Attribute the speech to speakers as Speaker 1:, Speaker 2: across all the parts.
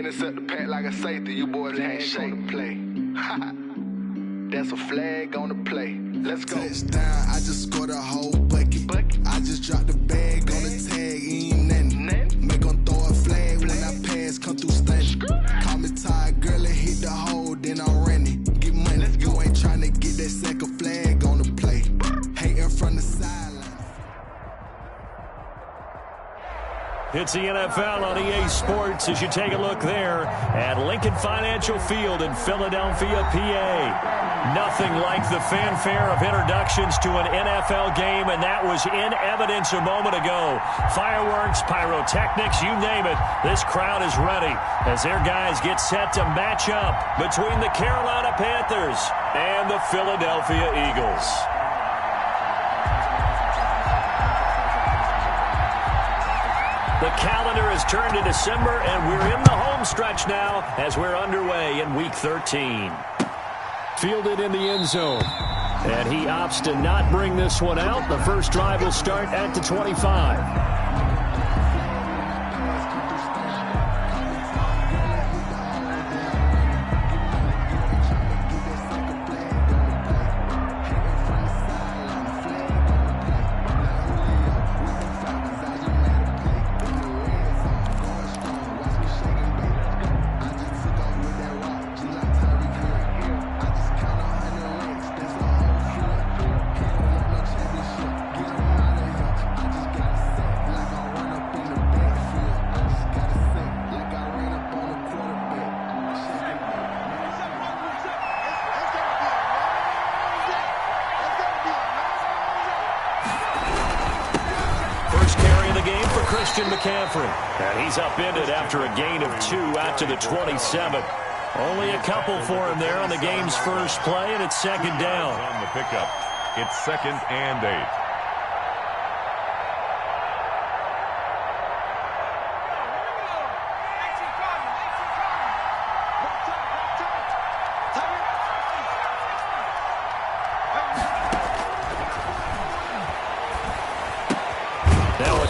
Speaker 1: Intercept the pack like a safety, you boys can't shake the play. That's a flag on the play. Let's go.
Speaker 2: Touchdown, I just scored a whole bucket. I just dropped the bag on the tag, ain't nothing. Make 'em throw a flag when I pass, come through stunning. Call me tired, girl, and hit the hole, then I'm running. Get money, you ain't tryna get that second flag on the play. Hating from the sideline.
Speaker 3: It's the NFL on EA Sports as you take a look there at Lincoln Financial Field in Philadelphia, PA. Nothing like the fanfare of introductions to an NFL game, and that was in evidence a moment ago. Fireworks, pyrotechnics, you name it. This crowd is ready as their guys get set to match up between the Carolina Panthers and the Philadelphia Eagles. The calendar has turned to December, and we're in the home stretch now as we're underway in Week 13. Fielded in the end zone. And he opts to not bring this one out. The first drive will start at the 25. And he's upended after a gain of 2 out to the 27. Only a couple for him there on the game's first play, and it's second down.
Speaker 4: On the pickup, it's 2nd and 8.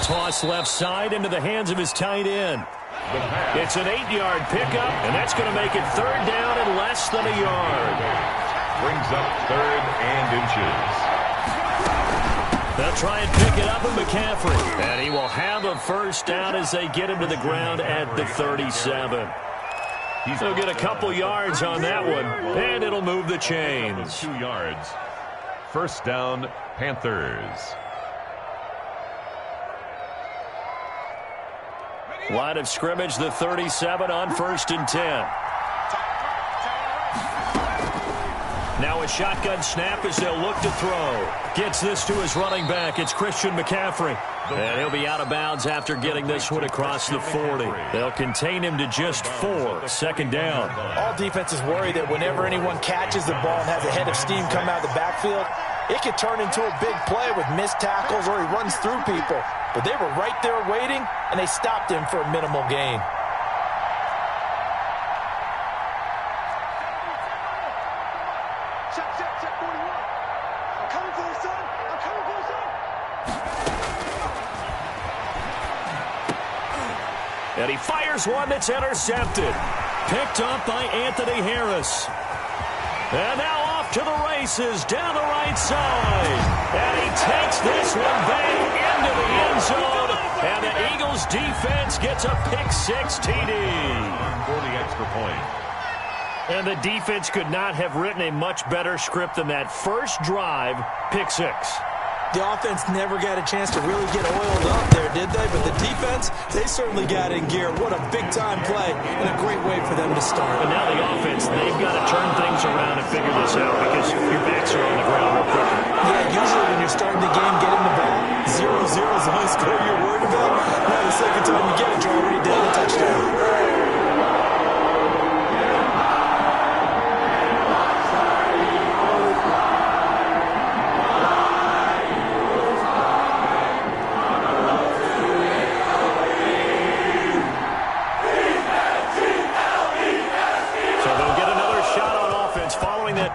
Speaker 3: Toss left side into the hands of his tight end. It's an 8-yard pickup, and that's going to make it 3rd down and less than a yard.
Speaker 4: Brings up 3rd and inches.
Speaker 3: They'll try and pick it up with McCaffrey. And he will have a first down as they get him to the ground at the 37. He'll get a couple yards on that one, and it'll move the chains.
Speaker 4: 2 yards. First down, Panthers.
Speaker 3: Line of scrimmage, the 37 on 1st and 10. Now a shotgun snap as they'll look to throw. Gets this to his running back. It's Christian McCaffrey. And he'll be out of bounds after getting this one across the 40. They'll contain him to just 4. Second down.
Speaker 5: All defenses worry that whenever anyone catches the ball and has a head of steam come out of the backfield, it could turn into a big play with missed tackles or he runs through people. But they were right there waiting, and they stopped him for a minimal gain.
Speaker 6: Check 41. I'm coming for you, son. I'm coming for you, son.
Speaker 3: And he fires one that's intercepted. Picked up by Anthony Harris. And now off to the races down the right side. And he takes this one back into the end zone. And the Eagles defense gets a pick-6 TD.
Speaker 4: For the extra point.
Speaker 3: And the defense could not have written a much better script than that first drive, pick-6.
Speaker 5: The offense never got a chance to really get oiled up there, did they? But the defense, they certainly got in gear. What a big-time play and a great way for them to start.
Speaker 3: But now the offense, they've got to turn things around and figure this out because your backs are on the ground real quick.
Speaker 5: Yeah, usually when you're starting the game, getting the ball 0-0 is the only score you're worried about. Now the second time you get it, you're already down a touchdown.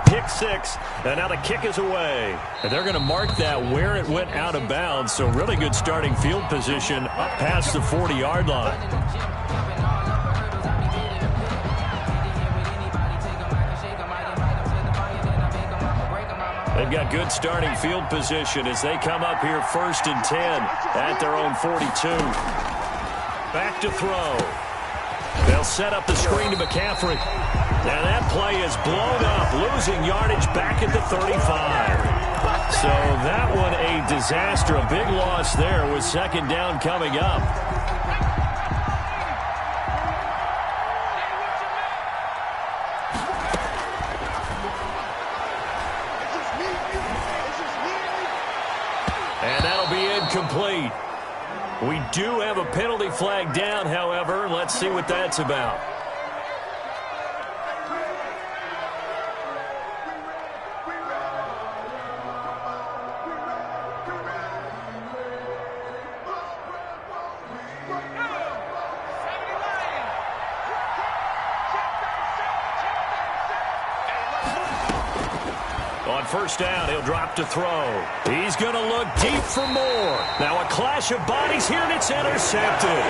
Speaker 3: Pick-6, and now the kick is away. And they're going to mark that where it went out of bounds, so really good starting field position up past the 40-yard line. They've got good starting field position as they come up here 1st and 10 at their own 42. Back to throw. They'll set up the screen to McCaffrey. Now that play is blown up, losing yardage back at the 35. So that one a disaster, a big loss there with 2nd down coming up. And that'll be incomplete. We do have a penalty flag down, however. Let's see what that's about. On 1st down, he'll drop to throw. He's going to look deep for more. Now a clash of bodies here, and it's intercepted.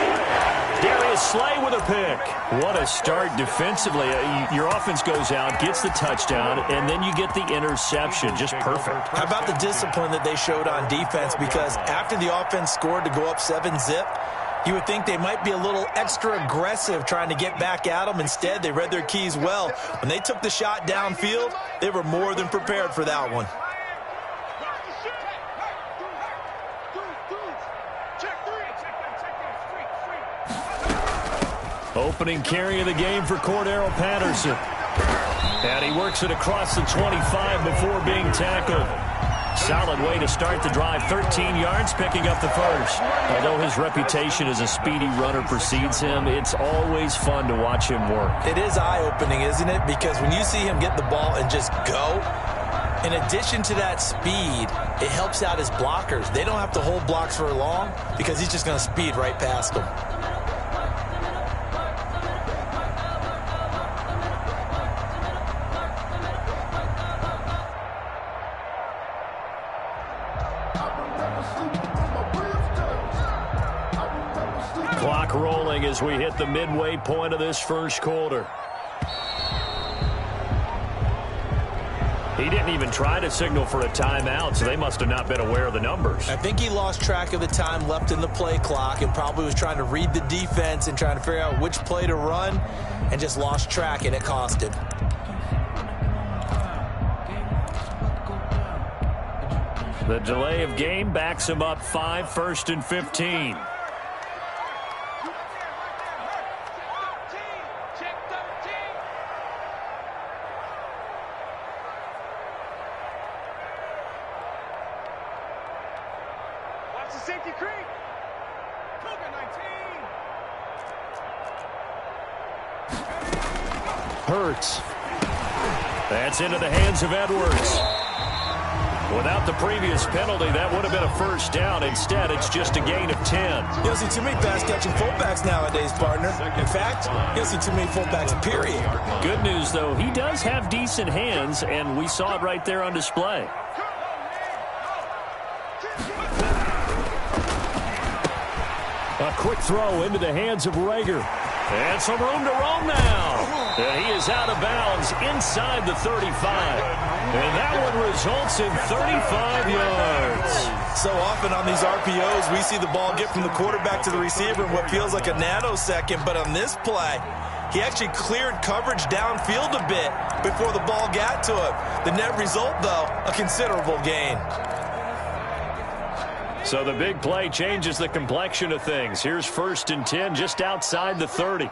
Speaker 3: Darius Slay with a pick. What a start defensively. Your offense goes out, gets the touchdown, and then you get the interception. Just perfect.
Speaker 5: How about the discipline that they showed on defense? Because after the offense scored to go up 7-zip, you would think they might be a little extra aggressive trying to get back at them. Instead, they read their keys well. When they took the shot downfield, they were more than prepared for that one.
Speaker 3: Opening carry of the game for Cordero Patterson. And he works it across the 25 before being tackled. Solid way to start the drive. 13 yards, picking up the first. Although his reputation as a speedy runner precedes him, it's always fun to watch him work.
Speaker 5: It is eye-opening, isn't it? Because when you see him get the ball and just go, in addition to that speed, it helps out his blockers. They don't have to hold blocks for long because he's just going to speed right past them.
Speaker 3: Clock rolling as we hit the midway point of this first quarter. He didn't even try to signal for a timeout, so they must have not been aware of the numbers.
Speaker 5: I think he lost track of the time left in the play clock and probably was trying to read the defense and trying to figure out which play to run and just lost track, and it cost him.
Speaker 3: The delay of game backs him up 5, 1st and 15. Hurts. That's into the hands of Edwards. Without the previous penalty, that would have been a 1st down. Instead, it's just a gain of 10.
Speaker 5: You don't see too many pass-catching fullbacks nowadays, partner. In fact, you don't see too many fullbacks, period.
Speaker 3: Good news, though, he does have decent hands, and we saw it right there on display. A quick throw into the hands of Rager. And some room to roam now. And he is out of bounds inside the 35. And that one results in 35 yards.
Speaker 5: So often on these RPOs, we see the ball get from the quarterback to the receiver in what feels like a nanosecond. But on this play, he actually cleared coverage downfield a bit before the ball got to him. The net result, though, a considerable gain.
Speaker 3: So the big play changes the complexion of things. Here's 1st and 10 just outside the 30.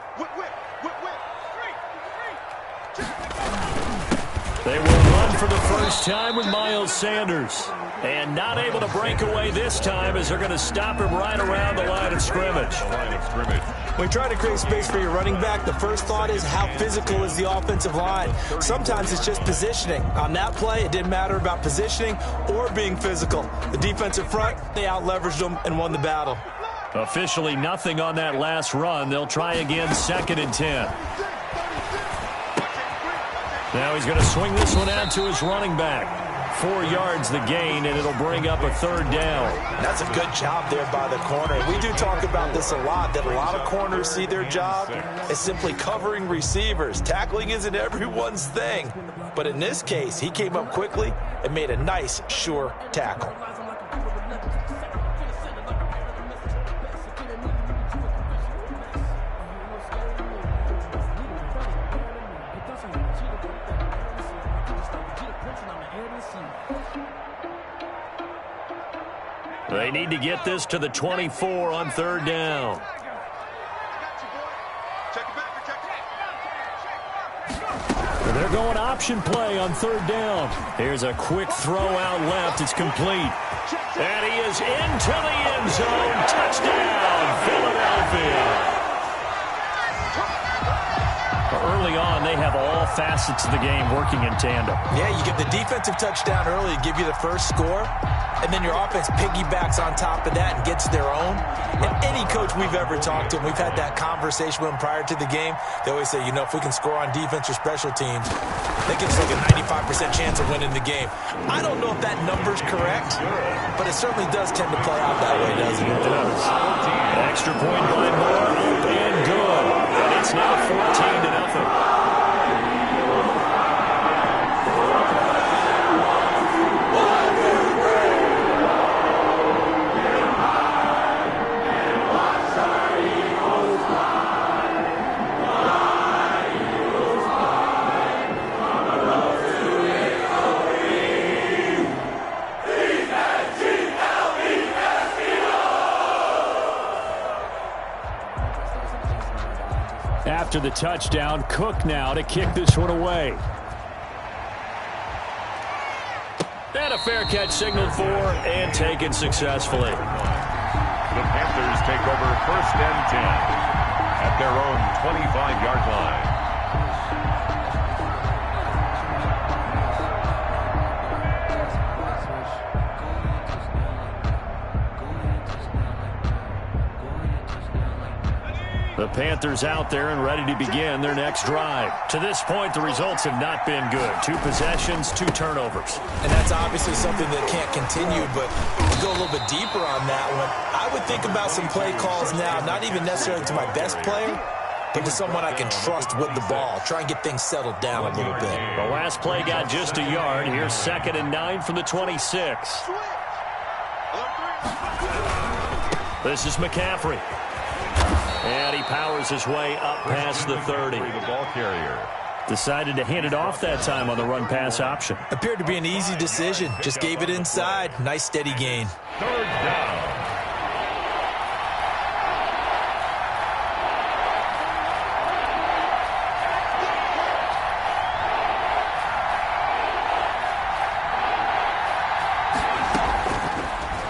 Speaker 3: They will run for the first time with Miles Sanders. And not able to break away this time as they're going to stop him right around the line of scrimmage.
Speaker 5: When you try to create space for your running back, the first thought is how physical is the offensive line. Sometimes it's just positioning. On that play, it didn't matter about positioning or being physical. The defensive front, they out-leveraged them and won the battle.
Speaker 3: Officially nothing on that last run. They'll try again 2nd and 10. Now he's going to swing this one out to his running back. 4 yards the gain, and it'll bring up a 3rd down.
Speaker 5: That's a good job there by the corner. We do talk about this a lot, that a lot of corners see their job as simply covering receivers. Tackling isn't everyone's thing. But in this case, he came up quickly and made a nice, sure tackle.
Speaker 3: They need to get this to the 24 on third down. They're going option play on third down. Here's a quick throw out left. It's complete. And he is into the end zone. Touchdown, Philadelphia. Early on, they have all facets of the game working in tandem.
Speaker 5: Yeah, you get the defensive touchdown early, give you the first score, and then your offense piggybacks on top of that and gets their own. And any coach we've ever talked to, and we've had that conversation with them prior to the game, they always say, you know, if we can score on defense or special teams, that gives us like a 95% chance of winning the game. I don't know if that number's correct, but it certainly does tend to play out that way, doesn't it?
Speaker 3: It does. An extra point by Moore, up and good. And it's now 14-0. After the touchdown, Cook now to kick this one away. And a fair catch signaled for and taken successfully.
Speaker 4: The Panthers take over 1st and 10 at their own 25-yard line.
Speaker 3: The Panthers out there and ready to begin their next drive. To this point, the results have not been good. 2 possessions, 2 turnovers.
Speaker 5: And that's obviously something that can't continue, but to go a little bit deeper on that one, I would think about some play calls now, not even necessarily to my best player, but to someone I can trust with the ball. Try and get things settled down a little bit.
Speaker 3: The last play got just a yard. Here's 2nd and 9 from the 26. This is McCaffrey. And he powers his way up past the 30.
Speaker 4: The ball carrier
Speaker 3: decided to hand it off that time on the run-pass option.
Speaker 5: Appeared to be an easy decision. Just gave it inside. Nice, steady gain.
Speaker 4: 3rd down.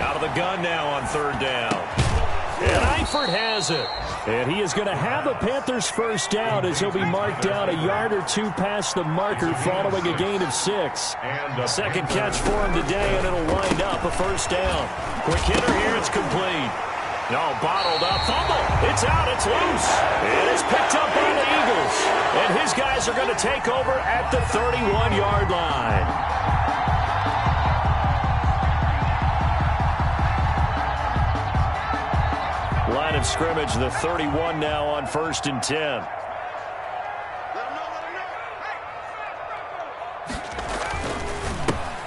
Speaker 3: Out of the gun now on 3rd down. And Eifert has it. And he is going to have a Panthers first down as he'll be marked down a yard or 2 past the marker following a gain of 6. Second catch for him today, and it'll wind up a first down. Quick hitter here, it's complete. No, bottled up, fumble. It's out, it's loose. And it's picked up by the Eagles. And his guys are going to take over at the 31-yard line. Line of scrimmage, the 31 now on 1st and 10.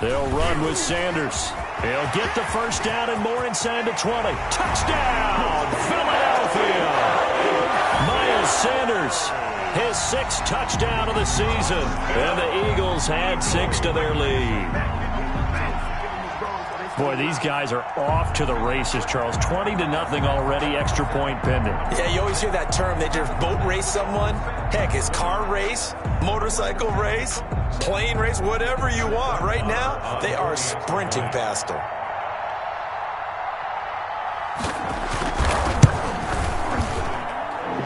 Speaker 3: They'll run with Sanders. He'll get the first down and more inside the 20. Touchdown, Philadelphia! Miles Sanders, his 6th touchdown of the season. And the Eagles had 6 to their lead. Boy, these guys are off to the races, Charles. 20-0 already, extra point pending.
Speaker 5: Yeah, you always hear that term. They just boat race someone. Heck, it's car race, motorcycle race, plane race, whatever you want. Right now, they are sprinting past them.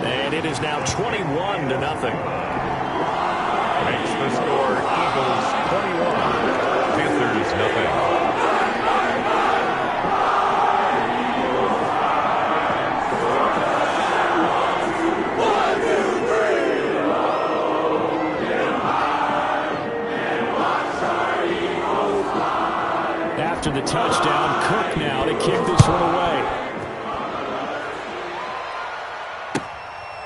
Speaker 3: And it is now 21-0.
Speaker 4: Makes the score Eagles 21, Panthers nothing.
Speaker 3: After the touchdown, Cook now to kick this one away.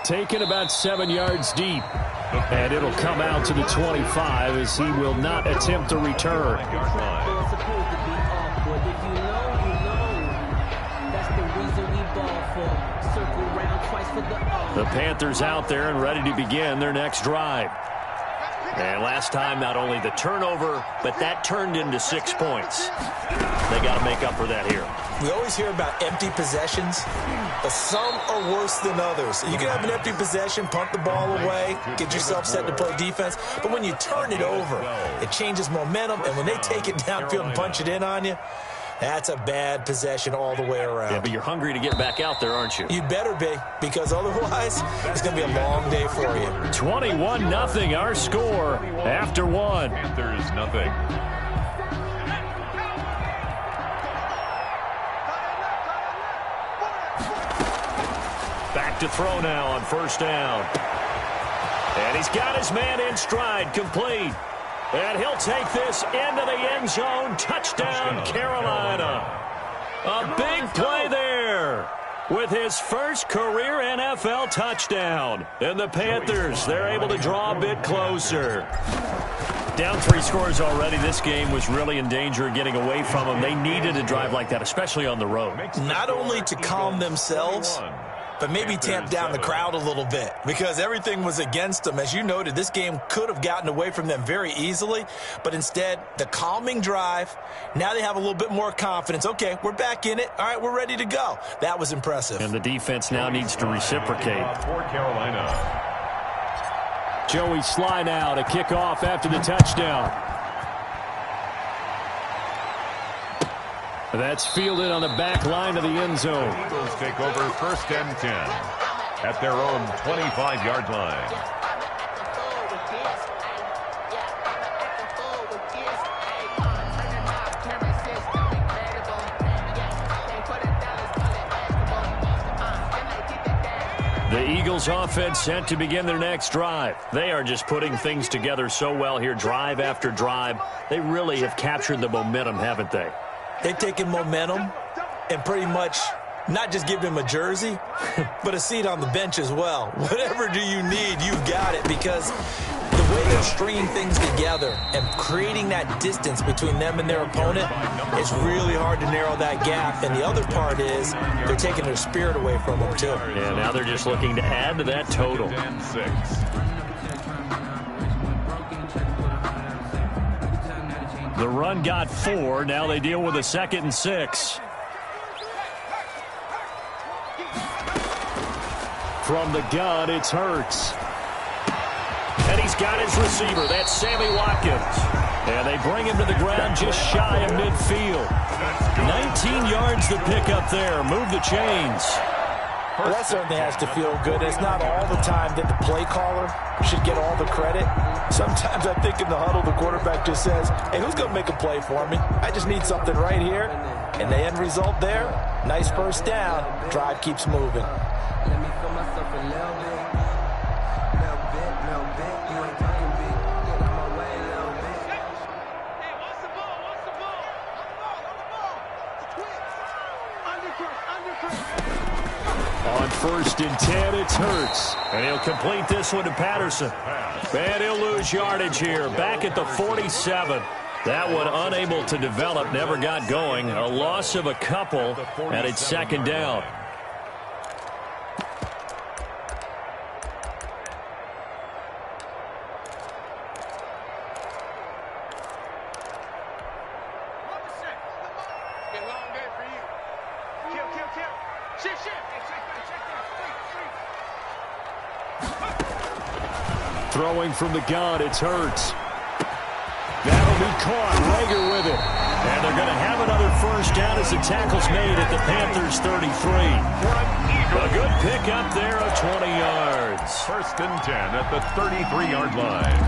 Speaker 3: Taken about 7 yards deep. And it'll come out to the 25 as he will not attempt to return. The Panthers out there and ready to begin their next drive. And last time, not only the turnover, but that turned into 6 points. They got to make up for that here.
Speaker 5: We always hear about empty possessions, but some are worse than others. You can have an empty possession, punt the ball away, get yourself set to play defense, but when you turn it over, it changes momentum, and when they take it downfield and punch it in on you, that's a bad possession all the way around.
Speaker 3: Yeah, but you're hungry to get back out there, aren't you?
Speaker 5: You better be, because otherwise, it's going to be a long day for you.
Speaker 3: 21-0, our score after one.
Speaker 4: Panthers nothing.
Speaker 3: Back to throw now on first down. And he's got his man in stride, complete. And he'll take this into the end zone. Touchdown, Carolina. A big play there with his first career NFL touchdown. And the Panthers, they're able to draw a bit closer. Down 3 scores already. This game was really in danger of getting away from them. They needed a drive like that, especially on the road.
Speaker 5: Not only to calm themselves, but maybe tamp down the crowd a little bit because everything was against them. As you noted, this game could have gotten away from them very easily, but instead, the calming drive, now they have a little bit more confidence. Okay, we're back in it. All right, we're ready to go. That was impressive.
Speaker 3: And the defense now needs to reciprocate.
Speaker 4: For Carolina.
Speaker 3: Joey Sly now to kick off after the touchdown. That's fielded on the back line of the end zone.
Speaker 4: Eagles take over first and 10 at their own 25-yard line.
Speaker 3: The Eagles offense set to begin their next drive. They are just putting things together so well here, drive after drive. They really have captured the momentum, haven't they?
Speaker 5: They've taken momentum and pretty much not just give him a jersey, but a seat on the bench as well. Whatever do you need, you've got it, because the way they're stringing things together and creating that distance between them and their opponent, it's really hard to narrow that gap. And the other part is they're taking their spirit away from them, too.
Speaker 3: Yeah, now they're just looking to add to that total.
Speaker 4: 10-6.
Speaker 3: The run got 4. Now they deal with a 2nd and 6. From the gun, it's Hurts. And he's got his receiver. That's Sammy Watkins. And they bring him to the ground just shy of midfield. 19 yards to pick up there. Move the chains.
Speaker 5: Well, that certainly has to feel good. It's not all the time that the play caller should get all the credit. Sometimes I think in the huddle, the quarterback just says, hey, who's going to make a play for me? I just need something right here. And the end result there, nice first down. Drive keeps moving.
Speaker 7: Let me feel myself a little bit. Little bit. You ain't talking big. Get out my way a little bit. Hey, what's the ball? On the ball. The twins. Undercut.
Speaker 3: On first and 10, it's Hurts. And he'll complete this one to Patterson. And he'll lose yardage here. Back at the 47. That one unable to develop, never got going. A loss of a couple, and it's 2nd down. Throwing from the gun, it's Hurts. That'll be caught. Rager with it. And they're going to have another first down as the tackle's made at the Panthers' 33. A good pickup there of 20 yards.
Speaker 4: First and 10 at the 33-yard line.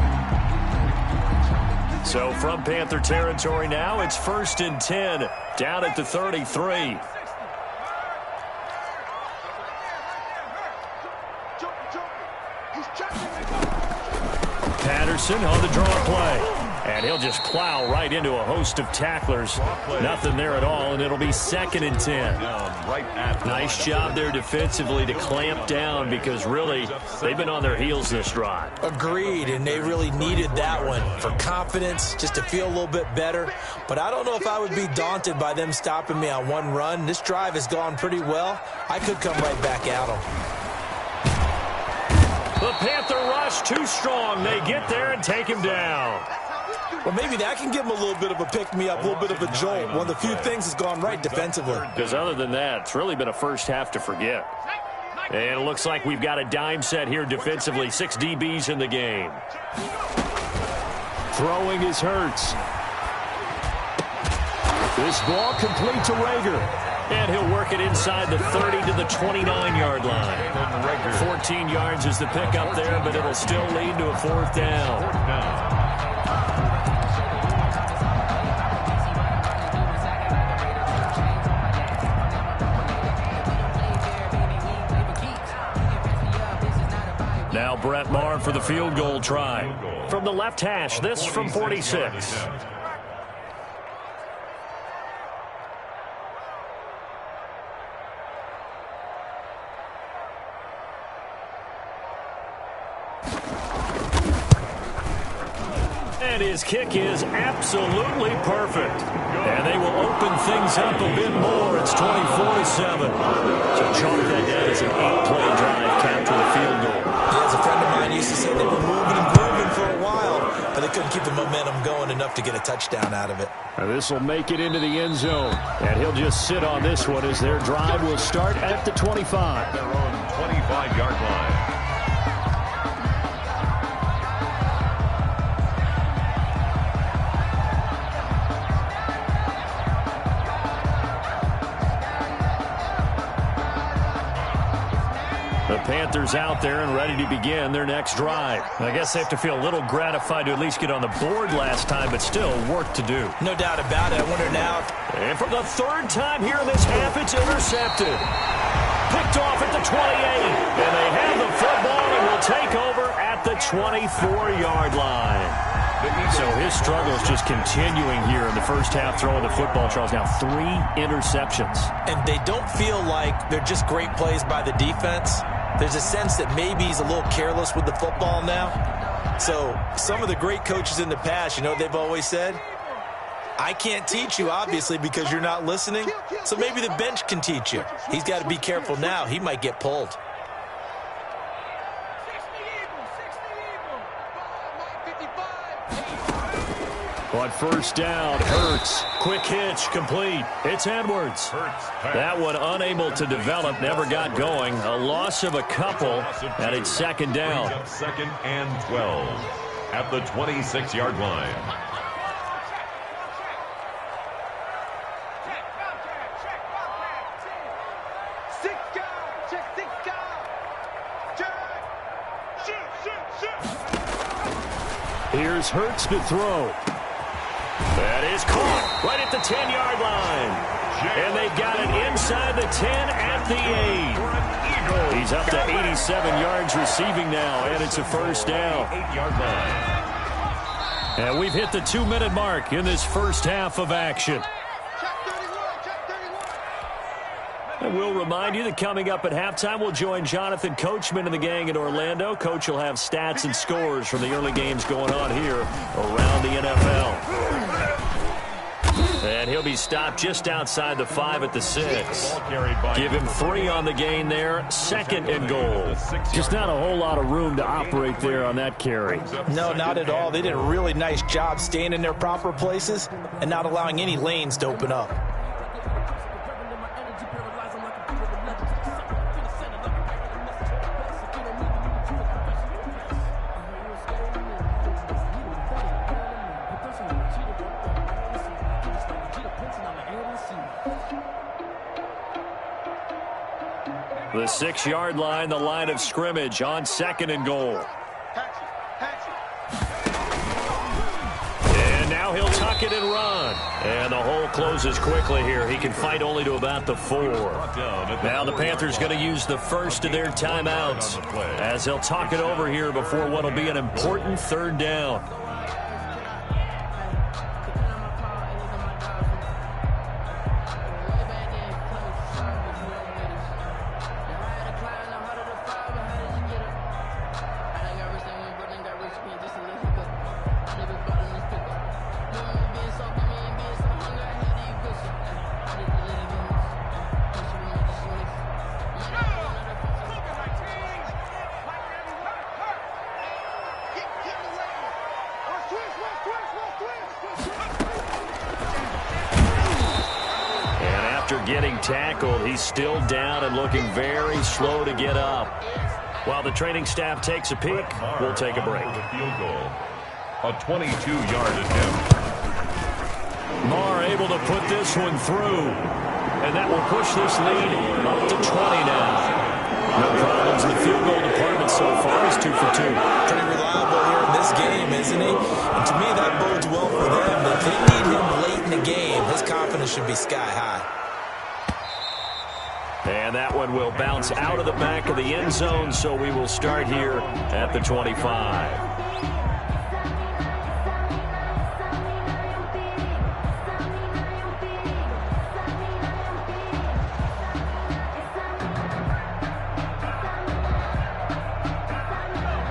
Speaker 3: So from Panther territory now, it's first and 10 down at the 33. Patterson on the draw play. And he'll just plow right into a host of tacklers. Nothing there at all, and it'll be 2nd and 10. Nice job there defensively to clamp down because really they've been on their heels this drive.
Speaker 5: Agreed, and they really needed that one for confidence, just to feel a little bit better. But I don't know if I would be daunted by them stopping me on one run. This drive has gone pretty well. I could come right back at them.
Speaker 3: The Panther rush too strong. They get there and take him down.
Speaker 5: Well, maybe that can give them a little bit of a pick-me-up, a little bit of a jolt. One of the few things that's gone right defensively.
Speaker 3: Because other than that, it's really been a first half to forget. And it looks like we've got a dime set here defensively. 6 DBs in the game. Throwing is Hurts. This ball complete to Rager. And he'll work it inside the 30 to the 29-yard line. 14 yards is the pickup there, but it'll still lead to a 4th down. Now Brett Maher for the field goal try. From the left hash, this from 46. And his kick is absolutely perfect. And they will open things up a bit more. It's 24-7. So chalk that down as an 8-play drive capture the field goal.
Speaker 5: Yeah, as a friend of mine used to say, they were moving and grooving for a while, but they couldn't keep the momentum going enough to get a touchdown out of it.
Speaker 3: This will make it into the end zone. And he'll just sit on this one as their drive will start at the 25.
Speaker 4: Their own 25-yard line.
Speaker 3: The Panthers out there and ready to begin their next drive. I guess they have to feel a little gratified to at least get on the board last time, but still work to do.
Speaker 5: No doubt about it. I wonder now.
Speaker 3: And for the 3rd time here in this half, it's intercepted. Picked off at the 28. And they have the football and will take over at the 24-yard line. So his struggle is just continuing here in the first half throwing the football. Charles, now 3 interceptions.
Speaker 5: And they don't feel like they're just great plays by the defense. There's a sense that maybe he's a little careless with the football now. So some of the great coaches in the past, you know, they've always said, I can't teach you, obviously, because you're not listening. So maybe the bench can teach you. He's got to be careful now. He might get pulled.
Speaker 3: On 1st down, Hurts. Quick hitch, complete. It's Edwards. That one unable to develop, never got going. A loss of a couple, and it's 2nd down.
Speaker 4: 2nd and 12 at the 26-yard line.
Speaker 3: Here's Hurts to throw. That is caught right at the 10-yard line. And they've got it inside the 10 at the 8. He's up to 87 yards receiving now, and it's a 1st down.
Speaker 4: 8-yard line.
Speaker 3: And we've hit the 2-minute mark in this first half of action. And we'll remind you that coming up at halftime, we'll join Jonathan Coachman and the gang in Orlando. Coach will have stats and scores from the early games going on here around the NFL. And he'll be stopped just outside the 5 at the 6. Give him 3 on the gain there. 2nd and goal. Just not a whole lot of room to operate there on that carry.
Speaker 5: No, not at all. They did a really nice job staying in their proper places and not allowing any lanes to open up.
Speaker 3: The 6-yard line, the line of scrimmage on 2nd and goal. And now he'll tuck it and run. And the hole closes quickly here. He can fight only to about the 4. Now the Panthers going to use the first of their timeouts as he'll talk it over here before what will be an important 3rd down. getting tackled. He's still down and looking very slow to get up. While the training staff takes a peek, we'll take a break.
Speaker 4: Field goal. A 22-yard attempt.
Speaker 3: Marr able to put this one through. And that will push this lead up to 20 now. No problems in the field goal department so far. He's 2 for 2.
Speaker 5: Pretty reliable here in this game, isn't he? And to me, that bodes well for them. But they need him late in the game. His confidence should be sky high.
Speaker 3: And that one will bounce out of the back of the end zone, so we will start here at the 25.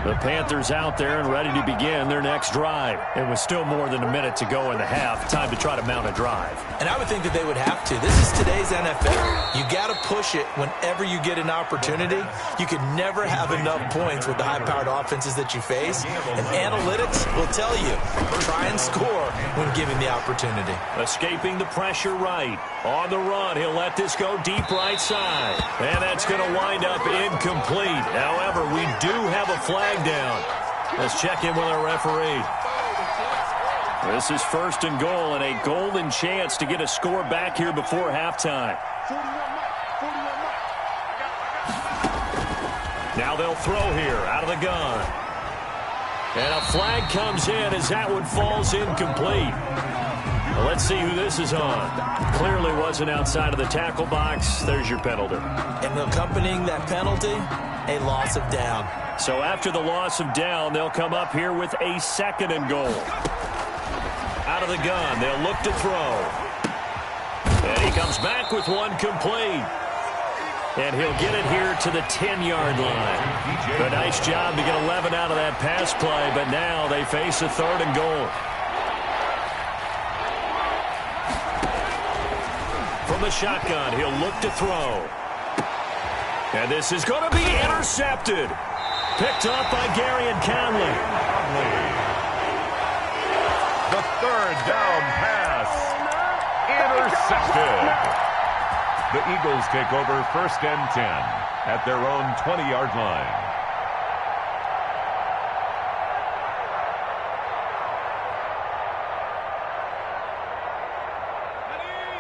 Speaker 3: The Panthers out there and ready to begin their next drive. It was still more than a minute to go in the half. Time to try to mount a drive.
Speaker 5: And I would think that they would have to. This is today's NFL. You got to push it whenever you get an opportunity. You can never have enough points with the high-powered offenses that you face. And analytics will tell you, try and score when given the opportunity.
Speaker 3: Escaping the pressure right. On the run, he'll let this go deep right side. And that's going to wind up incomplete. However, we do have a flag down. Let's check in with our referee. This is 1st and goal and a golden chance to get a score back here before halftime. Now they'll throw here out of the gun. And a flag comes in as that one falls incomplete. Well, let's see who this is on. Clearly wasn't outside of the tackle box. There's your penalty.
Speaker 5: And accompanying that penalty, a loss of down.
Speaker 3: So after the loss of down, they'll come up here with a 2nd and goal. Out of the gun, they'll look to throw. And he comes back with one complete. And he'll get it here to the 10-yard line. A nice job to get 11 out of that pass play, but now they face a 3rd and goal. From the shotgun, he'll look to throw. And this is going to be intercepted. Picked up by Gary and Conley.
Speaker 4: The 3rd down pass. Intercepted. The Eagles take over 1st and 10 at their own 20-yard line.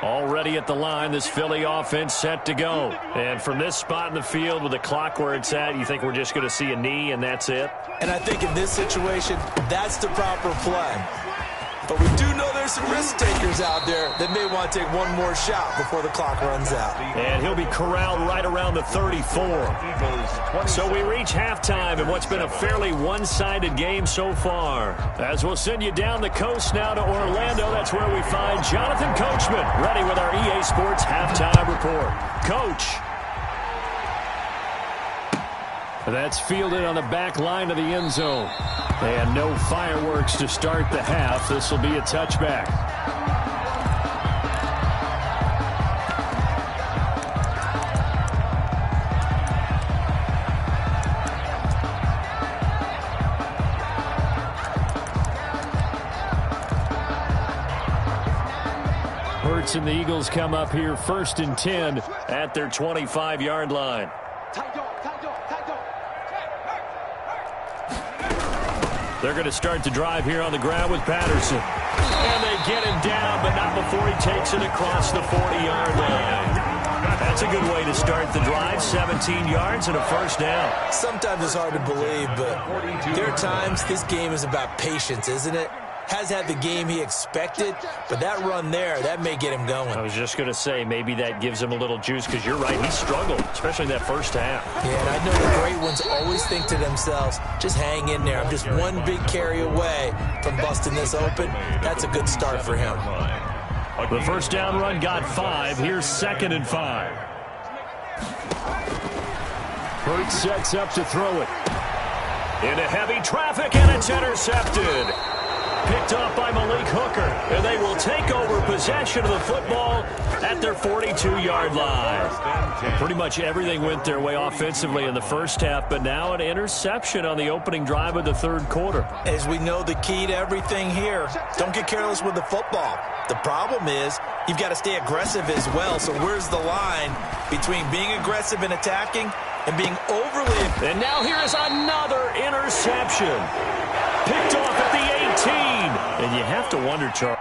Speaker 3: Already at the line, this Philly offense set to go. And from this spot in the field with the clock where it's at, you think we're just going to see a knee and that's it?
Speaker 5: And I think in this situation, that's the proper play. But we do know there's some risk takers out there that may want to take one more shot before the clock runs out.
Speaker 3: And he'll be corralled right around the 34. So we reach halftime in what's been a fairly one-sided game so far. As we'll send you down the coast now to Orlando, that's where we find Jonathan Coachman, ready with our EA Sports Halftime Report. Coach. That's fielded on the back line of the end zone. And no fireworks to start the half. This will be a touchback. Hurts and the Eagles come up here 1st and 10 at their 25-yard line. They're going to start the drive here on the ground with Patterson. And they get him down, but not before he takes it across the 40-yard line. That's a good way to start the drive. 17 yards and a 1st down.
Speaker 5: Sometimes it's hard to believe, but there are times this game is about patience, isn't it? Has had the game he expected, but that run there, that may get him going.
Speaker 3: I was just going to say, maybe that gives him a little juice, because you're right, he struggled, especially in that 1st half.
Speaker 5: Yeah, and I know the great ones always think to themselves, just hang in there. I'm just one big carry away from busting this open. That's a good start for him.
Speaker 3: The 1st down run got 5. Here's 2nd and 5. Hurts sets up to throw it. Into heavy traffic, and it's intercepted. picked off by Malik Hooker, and they will take over possession of the football at their 42-yard line. Pretty much everything went their way offensively in the first half, but now an interception on the opening drive of the third quarter.
Speaker 5: As we know, the key to everything here, don't get careless with the football. The problem is you've got to stay aggressive as well. So where's the line between being aggressive and attacking and being overly...
Speaker 3: And now here is another interception. Picked off at the 18. And you have to wonder, Charles.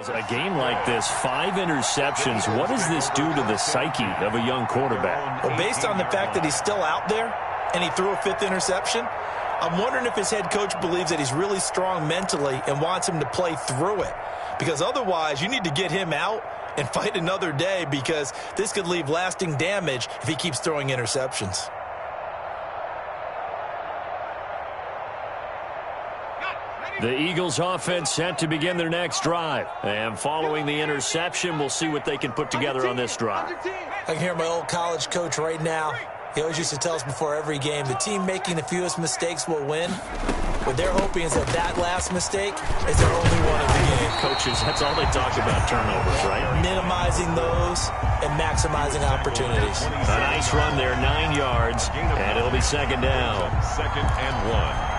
Speaker 3: A game like this, 5 interceptions, what does this do to the psyche of a young quarterback?
Speaker 5: Well, based on the fact that he's still out there and he threw a 5th interception, I'm wondering if his head coach believes that he's really strong mentally and wants him to play through it. Because otherwise, you need to get him out and fight another day, because this could leave lasting damage if he keeps throwing interceptions.
Speaker 3: The Eagles offense set to begin their next drive. And following the interception, we'll see what they can put together on this drive.
Speaker 5: I can hear my old college coach right now. He always used to tell us before every game, the team making the fewest mistakes will win. What they're hoping is that last mistake is their only one of the game.
Speaker 3: Coaches, that's all they talk about, turnovers, right?
Speaker 5: Minimizing those and maximizing opportunities.
Speaker 3: A nice run there, 9 yards, and it'll be second down.
Speaker 4: 2nd and 1.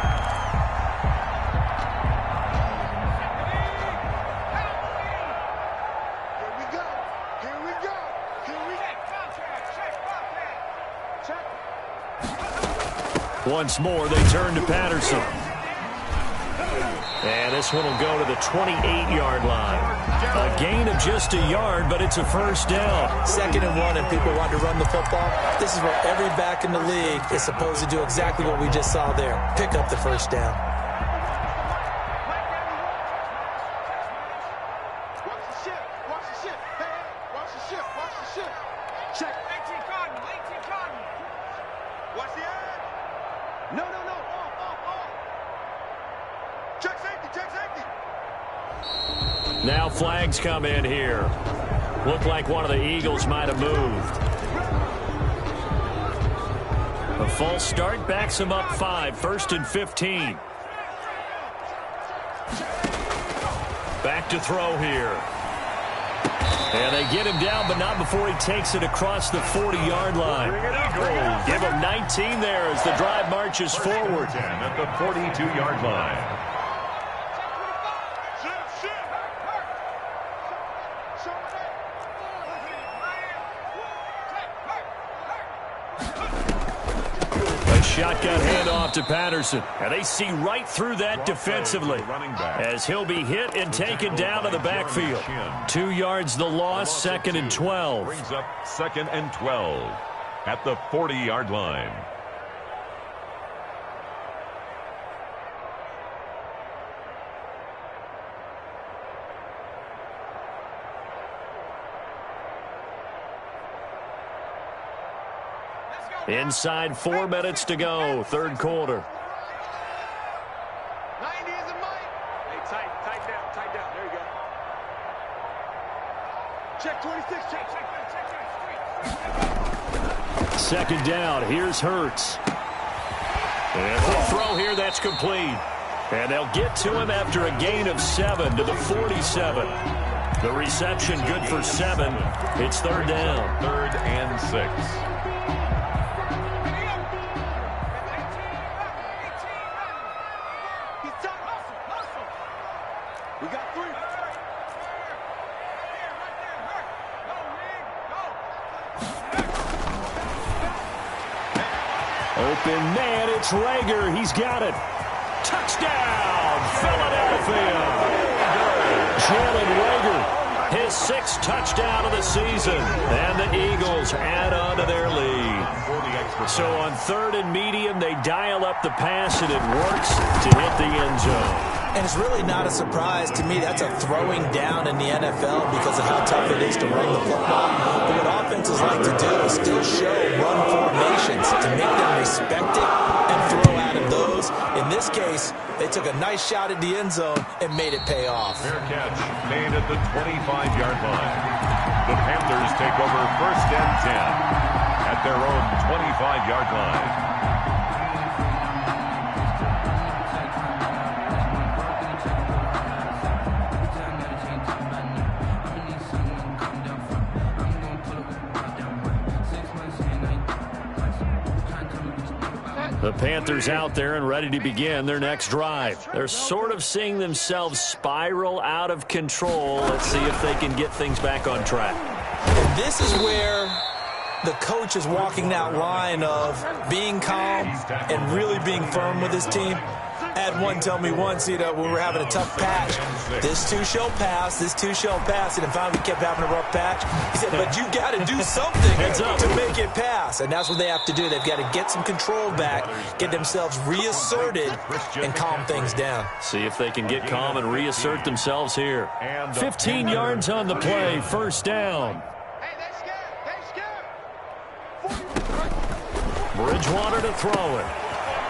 Speaker 3: Once more, they turn to Patterson. And this one will go to the 28-yard line. A gain of just a yard, but it's a first down.
Speaker 5: 2nd and 1, and people want to run the football. This is where every back in the league is supposed to do exactly what we just saw there. Pick up the first down.
Speaker 6: Watch the shift. Watch the shift. Hey, watch the shift. Watch the shift. Check. 18 Cotton. 18 Cotton. Watch the end. No. Off. Check safety.
Speaker 3: Now flags come in here. Looked like one of the Eagles might have moved. A false start backs him up 5, 1st and 15. Back to throw here. And they get him down, but not before he takes it across the 40-yard line. Give him 19 there as the drive marches forward.
Speaker 4: 10 at the 42-yard line.
Speaker 3: A shotgun handoff to Patterson. And they see right through that defensively as he'll be hit and taken down to the backfield. 2 yards the loss, 2nd and 12.
Speaker 4: Brings up 2nd and 12 at the 40-yard line.
Speaker 3: Inside 4 minutes to go, third quarter.
Speaker 6: 90 is a mic. Hey, tight down. There you go. Check 26. Check.
Speaker 3: Second down, here's Hurts. And the throw here, that's complete. And they'll get to him after a gain of 7 to the 47. The reception good for 7. It's third down.
Speaker 4: 3rd and 6.
Speaker 6: We got 3.
Speaker 3: Open man, it's Rager. He's got it. Touchdown, Philadelphia. Jalen Rager his 6th touchdown of the season. And the Eagles add on to their lead. So on 3rd and medium, they dial up the pass, and it works to hit the end zone.
Speaker 5: And it's really not a surprise to me. That's a throwing down in the NFL because of how tough it is to run the football. But what offenses like to do is still show run formations to make them respect it and throw out of those. In this case, they took a nice shot at the end zone and made it pay off.
Speaker 4: Fair catch made at the 25-yard line. The Panthers take over 1st and 10 at their own 25-yard line.
Speaker 3: The Panthers out there and ready to begin their next drive. They're sort of seeing themselves spiral out of control. Let's see if they can get things back on track.
Speaker 5: And this is where the coach is walking that line of being calm and really being firm with his team. I had one tell me once, when we were having a tough patch, this too shall pass, this too shall pass. And finally we kept having a rough patch. He said, but you got to do something to make it pass. And that's what they have to do. They've got to get some control back, get themselves reasserted, and calm things down.
Speaker 3: See if they can get calm and reassert themselves here. 15 yards on the play, 1st down. Bridgewater to throw it.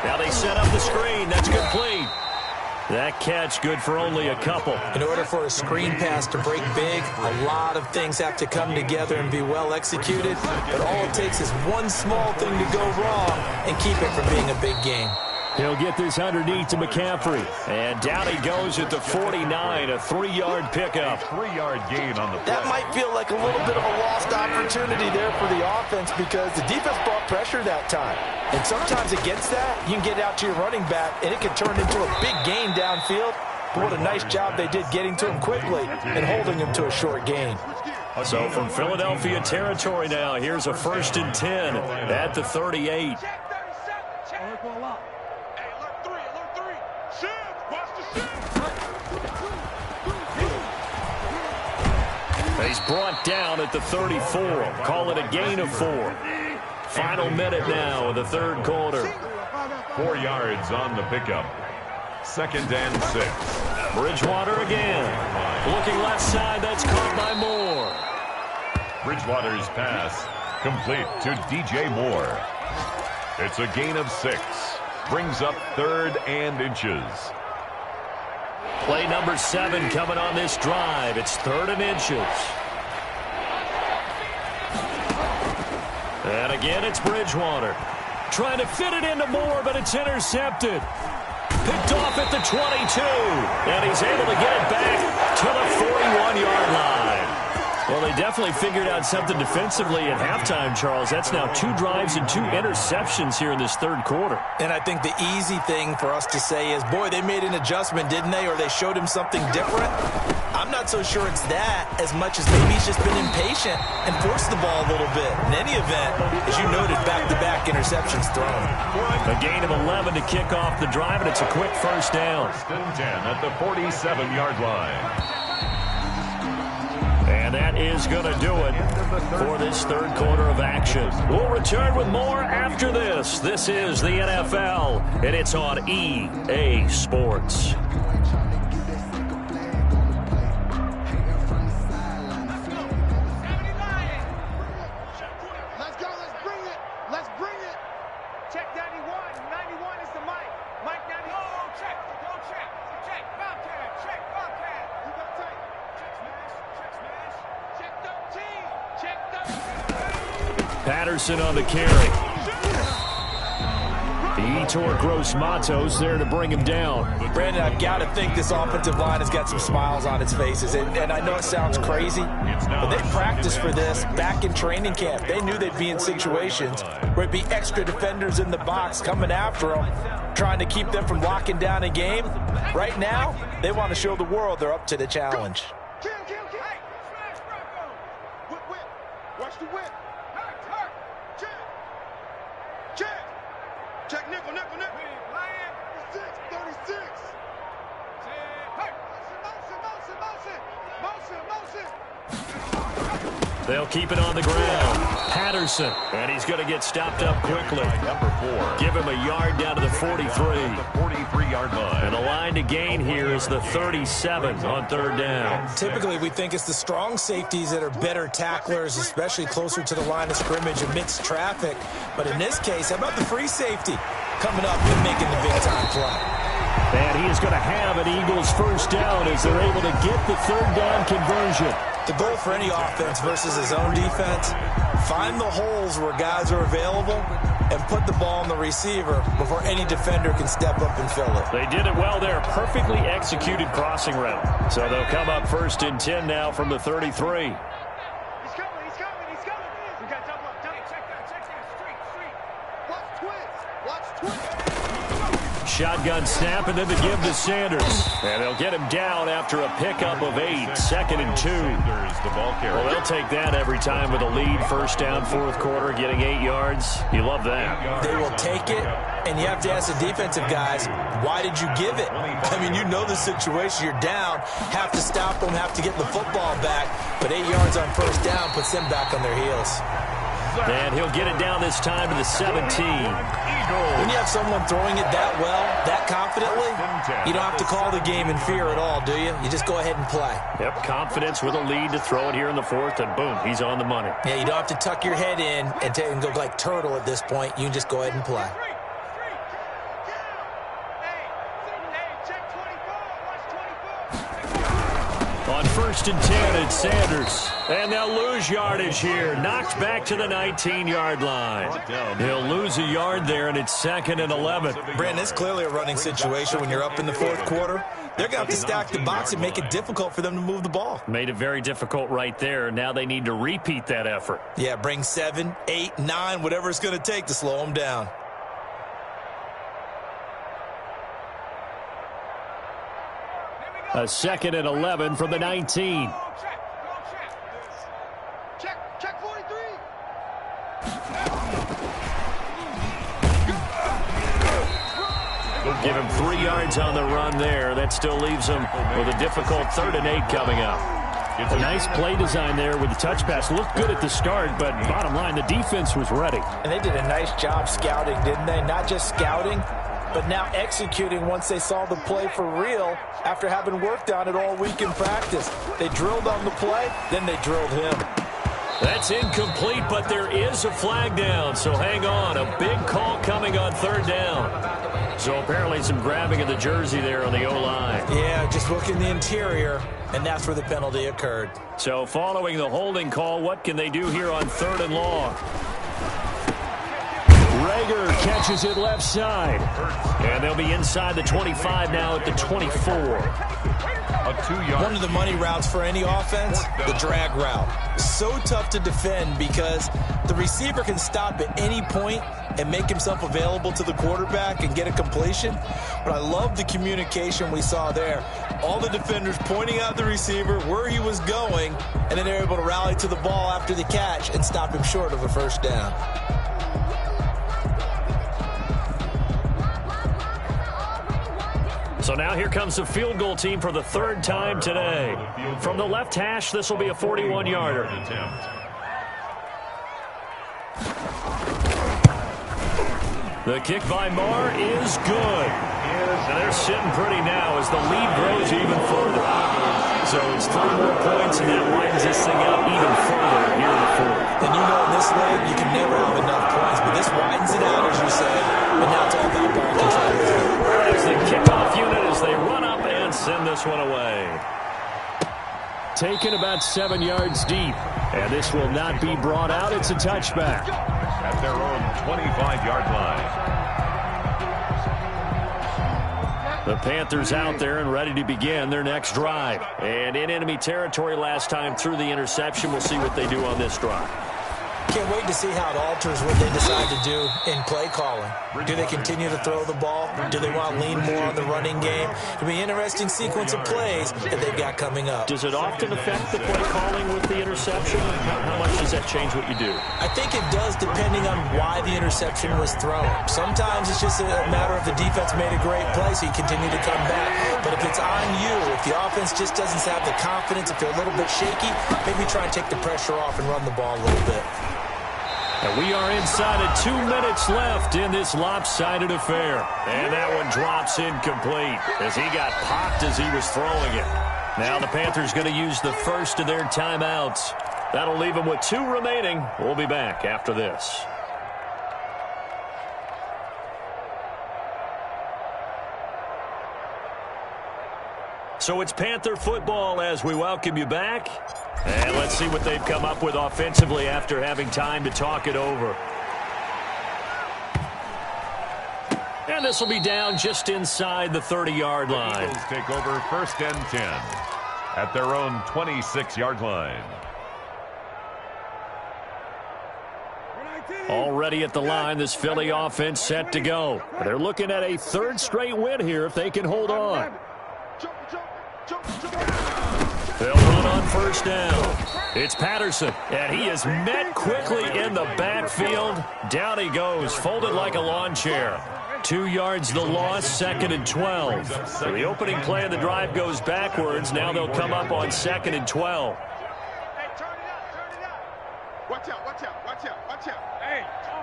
Speaker 3: Now they set up the screen. That's complete. That catch good for only a couple.
Speaker 5: In order for a screen pass to break big, a lot of things have to come together and be well executed. But all it takes is one small thing to go wrong and keep it from being a big game.
Speaker 3: He'll get this underneath to McCaffrey. And down he goes at the 49, a 3-yard pickup.
Speaker 4: 3-yard gain on the play.
Speaker 5: That might feel like a little bit of a lost opportunity there for the offense because the defense brought pressure that time. And sometimes against that, you can get out to your running back, and it can turn into a big gain downfield. But what a nice job they did getting to him quickly and holding him to a short gain.
Speaker 3: So from Philadelphia territory now, here's a 1st and 10 at the 38. He's brought down at the 34. Call it a gain of 4. Final minute now of the 3rd quarter.
Speaker 4: 4 yards on the pickup. 2nd and 6.
Speaker 3: Bridgewater again. Looking left side, that's caught by Moore.
Speaker 4: Bridgewater's pass complete to DJ Moore. It's a gain of 6. Brings up 3rd and inches.
Speaker 3: Play number 7 coming on this drive. It's 3rd and inches. And again, it's Bridgewater. Trying to fit it into Moore, but it's intercepted. Picked off at the 22. And he's able to get it back to the 41-yard line. Well, they definitely figured out something defensively at halftime, Charles. That's now 2 drives and 2 interceptions here in this 3rd quarter.
Speaker 5: And I think the easy thing for us to say is, boy, they made an adjustment, didn't they? Or they showed him something different. I'm not so sure it's that as much as maybe he's just been impatient and forced the ball a little bit. In any event, as you noted, back-to-back interceptions thrown.
Speaker 3: A gain of 11 to kick off the drive, and it's a quick 1st down.
Speaker 4: 1st and 10 at the 47-yard line.
Speaker 3: And that is going to do it for this 3rd quarter of action. We'll return with more after this. This is the NFL, and it's on EA Sports.
Speaker 6: Let's go, let's bring it. Let's bring it. Check 91. 91 is the mic. Mike 90. Oh, check. Go check. Check. Bobcat. Check. Bobcat. You got tape. Check smash. Check smash. Check 13. Check 13.
Speaker 3: Patterson on the carry. Ettore Gross-Matos there to bring him down.
Speaker 5: Brandon, I've got to think this offensive line has got some smiles on its faces. And I know it sounds crazy, but they practiced for this back in training camp. They knew they'd be in situations where it'd be extra defenders in the box coming after them, trying to keep them from locking down a game. Right now, they want to show the world they're up to the challenge.
Speaker 6: Kill. Hey, smash, Bronco. Whip. Watch the whip. Hurt. Check. Check nickel. 36. Hey. Motion.
Speaker 3: They'll keep it on the ground. Patterson, and he's going to get stopped up quickly.
Speaker 4: Number 4.
Speaker 3: Give him a yard down to the 43.
Speaker 4: The 43-yard line.
Speaker 3: And the line to gain here is the 37 on third down.
Speaker 5: Typically, we think it's the strong safeties that are better tacklers, especially closer to the line of scrimmage amidst traffic. But in this case, how about the free safety coming up and making the big-time play?
Speaker 3: And he is going to have an Eagles first down as they're able to get the third down conversion.
Speaker 5: The goal for any offense versus his own defense, find the holes where guys are available and put the ball on the receiver before any defender can step up and fill it.
Speaker 3: They did it well there. Perfectly executed crossing route. So they'll come up first and 10 now from the 33.
Speaker 6: He's coming, he's coming, he's coming. We got double up, double. Check that, street. Watch twins, watch twins.
Speaker 3: Shotgun snap, and then the give to Sanders. And they'll get him down after a pickup of 8. Second and 2.
Speaker 4: Sanders, the ball carrier.
Speaker 3: Well, they'll take that every time with a lead. First down, fourth quarter, getting 8 yards. You love that.
Speaker 5: They will take it, and you have to ask the defensive guys, why did you give it? I mean, you know the situation. You're down, have to stop them, have to get the football back. But 8 yards on first down puts them back on their heels.
Speaker 3: And he'll get it down this time to the 17.
Speaker 5: When you have someone throwing it that well, that confidently, you don't have to call the game in fear at all, do you? You just go ahead and play.
Speaker 3: Yep, confidence with a lead to throw it here in the fourth, and boom, he's on the money.
Speaker 5: Yeah, you don't have to tuck your head in and go like turtle at this point. You can just go ahead and play.
Speaker 3: On first and 10, it's Sanders. And they'll lose yardage here. Knocked back to the 19-yard line. He'll lose a yard there, and it's second and 11.
Speaker 5: Brandon, it's clearly a running situation when you're up in the fourth quarter. They're going to have to stack the box and make it difficult for them to move the ball.
Speaker 3: Made it very difficult right there. Now they need to repeat that effort.
Speaker 5: Yeah, bring 7, 8, 9, whatever it's going to take to slow them down.
Speaker 3: A second and 11 from the 19.
Speaker 6: Check 43.
Speaker 3: Give him 3 yards on the run there. That still leaves him with a difficult 3rd and 8 coming up. It's a nice play design there with the touch pass. Looked good at the start, but bottom line, the defense was ready.
Speaker 5: And they did a nice job scouting, didn't they? Not just scouting, but now executing once they saw the play for real after having worked on it all week in practice. They drilled on the play, then they drilled him.
Speaker 3: That's incomplete, but there is a flag down, so hang on. A big call coming on 3rd down. So apparently some grabbing of the jersey there on the O-line.
Speaker 5: Yeah, just look in the interior, and that's where the penalty occurred.
Speaker 3: So following the holding call, what can they do here on 3rd and long? Rager catches it left side. And they'll be inside the 25 now at the 24.
Speaker 4: A 2-yard.
Speaker 5: One of the money routes for any offense, the drag route. So tough to defend because the receiver can stop at any point and make himself available to the quarterback and get a completion. But I love the communication we saw there. All the defenders pointing out the receiver, where he was going, and then they're able to rally to the ball after the catch and stop him short of a first down.
Speaker 3: So now here comes the field goal team for the 3rd time today. From the left hash, this will be a 41-yarder. The kick by Marr is good. And they're sitting pretty now as the lead grows even further. So it's 3 more points, and that widens this thing out even further here in the 4th.
Speaker 5: And you know in this league, you can never have enough points, but this widens it out, as you said. But now it's all about ball control.
Speaker 3: There's the kickoff unit as they run up and send this one away. Taken about 7 yards deep. And this will not be brought out. It's a touchback.
Speaker 4: At their own 25-yard line.
Speaker 3: The Panthers out there and ready to begin their next drive. And in enemy territory last time through the interception. We'll see what they do on this drive.
Speaker 5: Can't wait to see how it alters what they decide to do in play calling. Do they continue to throw the ball? Do they want to lean more on the running game? It'll be an interesting sequence of plays that they've got coming up.
Speaker 3: Does it often affect the play calling with the interception? How much does that change what you do?
Speaker 5: I think it does, depending on why the interception was thrown. Sometimes it's just a matter of the defense made a great play, so you continue to come back. But if it's on you, if the offense just doesn't have the confidence, if they're a little bit shaky, maybe try and take the pressure off and run the ball a little bit.
Speaker 3: And we are inside of 2 minutes left in this lopsided affair. And that one drops incomplete as he got popped as he was throwing it. Now the Panthers going to use the first of their timeouts. That'll leave them with 2 remaining. We'll be back after this. So it's Panther football as we welcome you back. And let's see what they've come up with offensively after having time to talk it over. And this will be down just inside the 30-yard line.
Speaker 4: The Eagles take over 1st and 10 at their own 26-yard line.
Speaker 3: Already at the line, this Philly offense set to go. They're looking at a 3rd straight win here if they can hold on. They'll run on 1st down. It's Patterson, and he is met quickly in the backfield. Down he goes, folded like a lawn chair. 2 yards the loss, 2nd and 12. So the opening play of the drive goes backwards. Now they'll come up on 2nd and 12.
Speaker 6: Hey, turn it up, turn it up. Watch out, watch out, watch out, watch out. Hey. Go.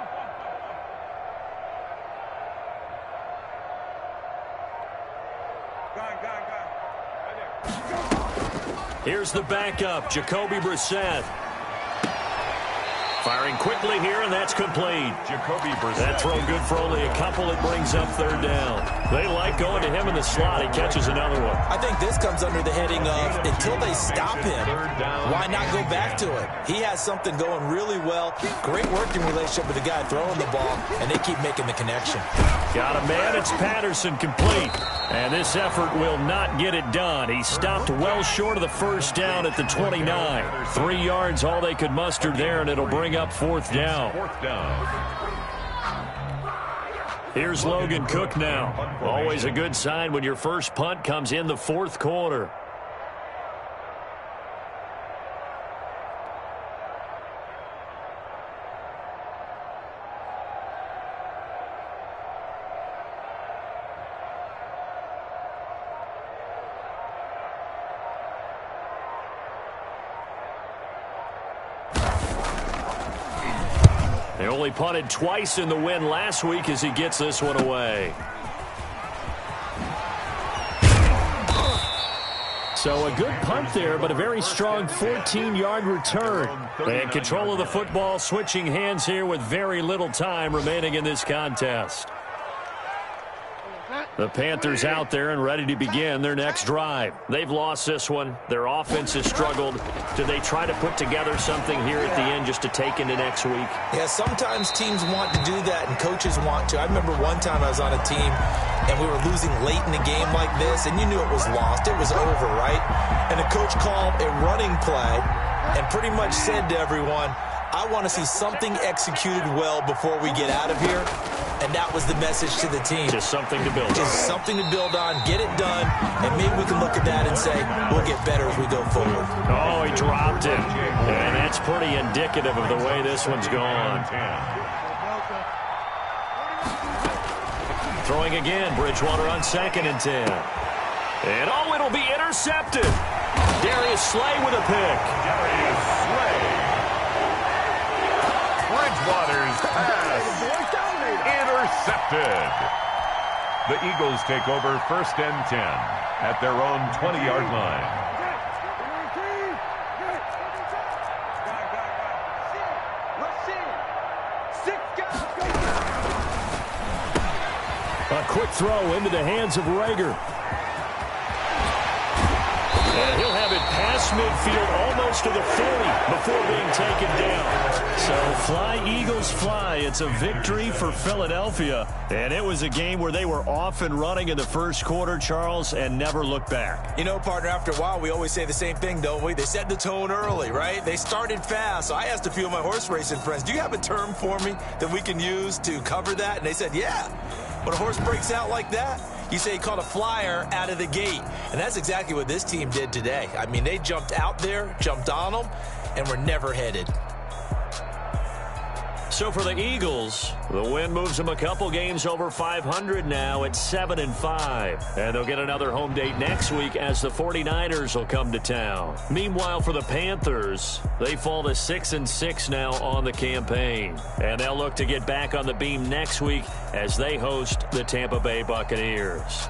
Speaker 3: Here's the backup, Jacoby Brissett. Firing quickly here, and that's complete.
Speaker 4: Jacoby Brissett.
Speaker 3: That throw good for only a couple. It brings up 3rd down. They like going to him in the slot. He catches another one.
Speaker 5: I think this comes under the heading of until they stop him, why not go back to it? He has something going really well. Great working relationship with the guy throwing the ball, and they keep making the connection.
Speaker 3: Got a man. It's Patterson complete. And this effort will not get it done. He stopped well short of the 1st down at the 29. 3 yards all they could muster there, and it'll bring up 4th down. Here's Logan Cook now. Always a good sign when your first punt comes in the 4th quarter. They only punted twice in the win last week as he gets this one away. So a good punt there, but a very strong 14-yard return. And control of the football switching hands here with very little time remaining in this contest. The Panthers out there and ready to begin their next drive. They've lost this one. Their offense has struggled. Do they try to put together something here at the end just to take into next week?
Speaker 5: Yeah, sometimes teams want to do that and coaches want to. I remember one time I was on a team and we were losing late in a game like this, and you knew it was lost. It was over, right? And the coach called a running play and pretty much said to everyone, I want to see something executed well before we get out of here. And that was the message to the team.
Speaker 3: Just something to build on.
Speaker 5: Just something to build on, get it done, and maybe we can look at that and say, we'll get better as we go forward.
Speaker 3: Oh, he dropped it. And that's pretty indicative of the way this one's gone. Throwing again, Bridgewater on 2nd and 10. And oh, it'll be intercepted. Darius Slay with a pick.
Speaker 4: Darius Slay. Bridgewater's pass. Intercepted. The Eagles take over 1st and 10 at their own 20-yard line.
Speaker 3: A quick throw into the hands of Rager. And he'll have it past midfield, almost to the 40 before being taken down. So fly, Eagles, fly. It's a victory for Philadelphia. And it was a game where they were off and running in the first quarter, Charles, and never looked back.
Speaker 5: You know, partner, after a while, we always say the same thing, don't we? They set the tone early, right? They started fast. So I asked a few of my horse racing friends, do you have a term for me that we can use to cover that? And they said, yeah. When a horse breaks out like that, you say he caught a flyer out of the gate. And that's exactly what this team did today. I mean, they jumped out there, jumped on them, and were never headed.
Speaker 3: So for the Eagles, the win moves them a couple games over 500 now at 7-5. And they'll get another home date next week as the 49ers will come to town. Meanwhile, for the Panthers, they fall to 6-6 now on the campaign. And they'll look to get back on the beam next week as they host the Tampa Bay Buccaneers.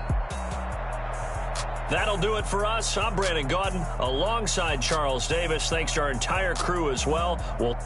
Speaker 3: That'll do it for us. I'm Brandon Gaudin alongside Charles Davis. Thanks to our entire crew as well. We'll